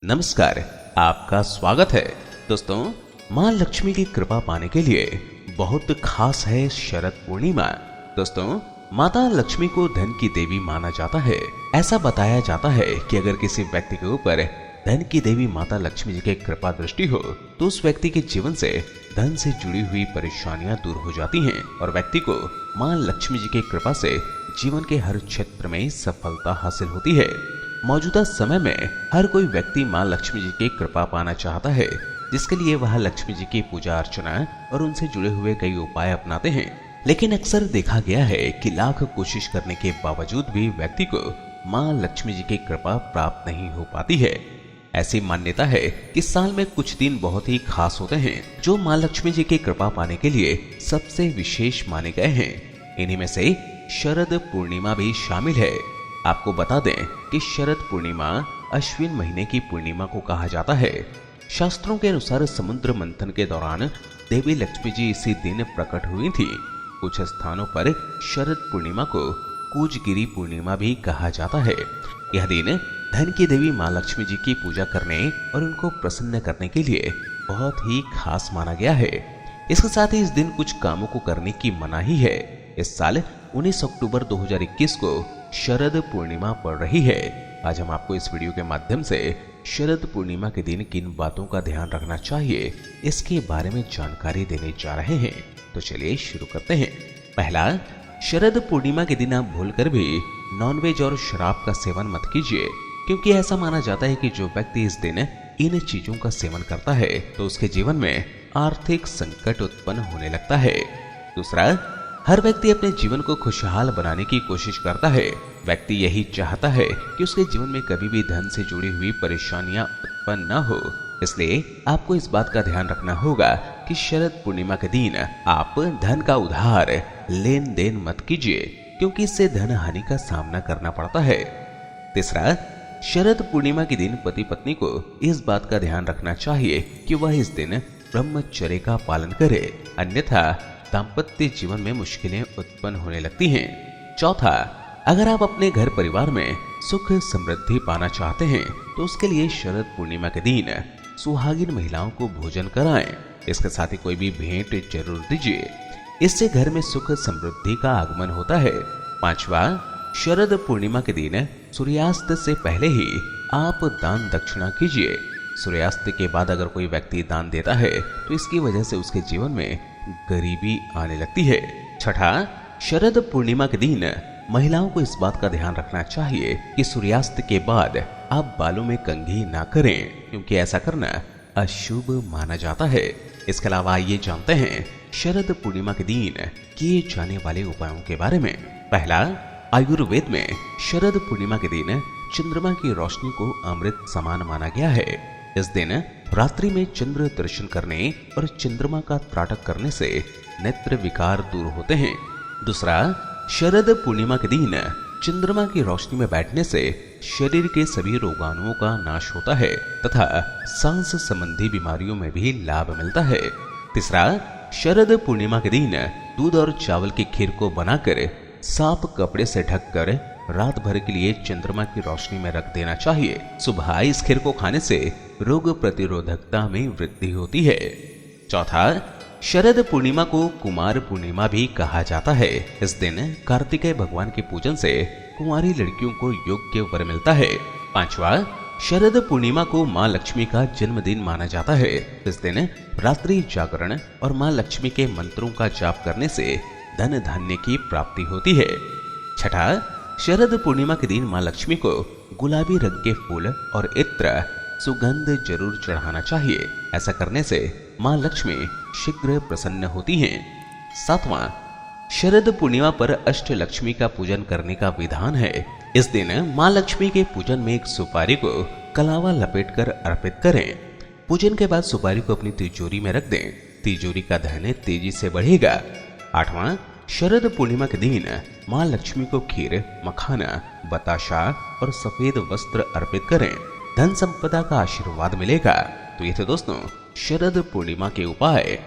नमस्कार, आपका स्वागत है। दोस्तों, मां लक्ष्मी की कृपा पाने के लिए बहुत खास है शरद पूर्णिमा। दोस्तों, माता लक्ष्मी को धन की देवी माना जाता है। ऐसा बताया जाता है कि अगर किसी व्यक्ति के ऊपर धन की देवी माता लक्ष्मी जी की कृपा दृष्टि हो तो उस व्यक्ति के जीवन से धन से जुड़ी हुई परेशानियां दूर हो जाती हैं और व्यक्ति को मां लक्ष्मी जी की कृपा से जीवन के हर क्षेत्र में सफलता हासिल होती है। मौजूदा समय में हर कोई व्यक्ति मां लक्ष्मी जी की कृपा पाना चाहता है, जिसके लिए वह लक्ष्मी जी की पूजा अर्चना और उनसे जुड़े हुए कई उपाय अपनाते हैं। लेकिन अक्सर देखा गया है कि लाख कोशिश करने के बावजूद भी व्यक्ति को मां लक्ष्मी जी की कृपा प्राप्त नहीं हो पाती है। ऐसी मान्यता है कि साल में कुछ दिन बहुत ही खास होते हैं जो मां लक्ष्मी जी की कृपा पाने के लिए सबसे विशेष माने गए हैं। इन्हीं में से शरद पूर्णिमा भी शामिल है। आपको बता दें कि शरद पूर्णिमा अश्विन महीने की पूर्णिमा को कहा जाता है। शास्त्रों के अनुसार समुद्र मंथन के दौरान देवी लक्ष्मी जी इसी दिन प्रकट हुई थी। कुछ स्थानों पर शरद पूर्णिमा को कूजगिरी पूर्णिमा भी कहा जाता है। यह दिन धन की देवी मां लक्ष्मी जी की पूजा करने और उनको प्रसन्न करने के लिए बहुत ही खास माना गया है। इसके साथ ही इस दिन कुछ कामों को करने की मनाही है। इस साल 19 अक्टूबर 2021 को शरद पूर्णिमा पड़ रही है। आज हम आपको इस वीडियो के माध्यम से शरद पूर्णिमा के दिन किन बातों का ध्यान रखना चाहिए, इसके बारे में जानकारी देने जा रहे हैं। तो चलिए शुरू करते हैं। पहला, शरद पूर्णिमा के दिन आप भूलकर भी नॉनवेज और शराब का सेवन मत कीजिए, क्योंकि ऐसा माना जाता है कि जो व्यक्ति इस दिन इन चीजों का सेवन करता है तो उसके जीवन में आर्थिक संकट उत्पन्न होने लगता है। दूसरा, हर व्यक्ति अपने जीवन को खुशहाल बनाने की कोशिश करता है। व्यक्ति यही चाहता है कि उसके जीवन में कभी भी धन से जुड़ी हुई परेशानियां उत्पन्न न हो। इसलिए आपको इस बात का ध्यान रखना होगा कि शरद पूर्णिमा के दिन आप धन का उधार लेन देन मत कीजिए, क्योंकि इससे धन हानि का सामना करना पड़ता है। तीसरा, शरद पूर्णिमा के दिन पति पत्नी को इस बात का ध्यान रखना चाहिए कि वह इस दिन ब्रह्मचर्य का पालन करे, अन्यथा दाम्पत्य जीवन में मुश्किलें उत्पन्न होने लगती हैं। चौथा, अगर आप अपने घर परिवार में सुख समृद्धि पाना चाहते हैं तो उसके लिए शरद पूर्णिमा के दिन सुहागिन महिलाओं को भोजन कराएं। इसके साथ ही कोई भी भेंट जरूर दीजिए। इससे घर में सुख समृद्धि का आगमन होता है। पांचवा, शरद पूर्णिमा के दिन सूर्यास्त से पहले ही आप दान दक्षिणा कीजिए। सूर्यास्त के बाद अगर कोई व्यक्ति दान देता है तो इसकी वजह से उसके जीवन में गरीबी आने लगती है। छठा, शरद पूर्णिमा के दिन महिलाओं को इस बात का ध्यान रखना चाहिए कि सूर्यास्त के बाद आप बालों में कंघी ना करें, क्योंकि ऐसा करना अशुभ माना जाता है। इसके अलावा आइए जानते हैं शरद पूर्णिमा के दिन किए जाने वाले उपायों के बारे में। पहला, आयुर्वेद में शरद पूर्णिमा के दिन चंद्रमा की रोशनी को अमृत समान माना गया है। इस दिन रात्रि में चंद्र दर्शन करने और चंद्रमा का त्राटक करने से नेत्र विकार दूर होते हैं। दूसरा, शरद पूर्णिमा के दिन चंद्रमा की रोशनी में बैठने से शरीर के सभी रोगाणुओं का नाश होता है तथा सांस संबंधी बीमारियों में भी लाभ मिलता है। तीसरा, शरद पूर्णिमा के दिन दूध और चावल की खीर को बनाकर साफ कपड़े से ढककर रात भर के लिए चंद्रमा की रोशनी में रख देना चाहिए। सुबह इस खीर को खाने से रोग प्रतिरोधकता में वृद्धि होती है। चौथा, शरद पूर्णिमा को कुमार पूर्णिमा भी कहा जाता है। इस दिन कार्तिकेय भगवान के पूजन से कुंवारी लड़कियों को योग्य वर मिलता है। पांचवा, शरद पूर्णिमा को मां लक्ष्मी का जन्मदिन माना जाता है। इस दिन रात्रि जागरण और मां लक्ष्मी के मंत्रों का जाप करने से धन धान्य की प्राप्ति होती है। छठा, शरद पूर्णिमा के दिन मां लक्ष्मी को गुलाबी रंग के फूल और इत्र सुगंध जरूर चढ़ाना चाहिए। ऐसा करने से मां लक्ष्मी शीघ्र प्रसन्न होती हैं। सातवां, शरद पूर्णिमा पर अष्ट लक्ष्मी का पूजन करने का विधान है। इस दिन मां लक्ष्मी के पूजन में एक सुपारी को कलावा लपेटकर अर्पित करें। पूजन के बाद सुपारी को अपनी तिजोरी में रख दें। तिजोरी का धन तेजी से बढ़ेगा। आठवां, शरद पूर्णिमा के दिन मां लक्ष्मी को खीर, मखाना, बताशा और सफेद वस्त्र अर्पित करें। धन संपदा का आशीर्वाद मिलेगा। तो ये थे दोस्तों शरद पूर्णिमा के उपाय।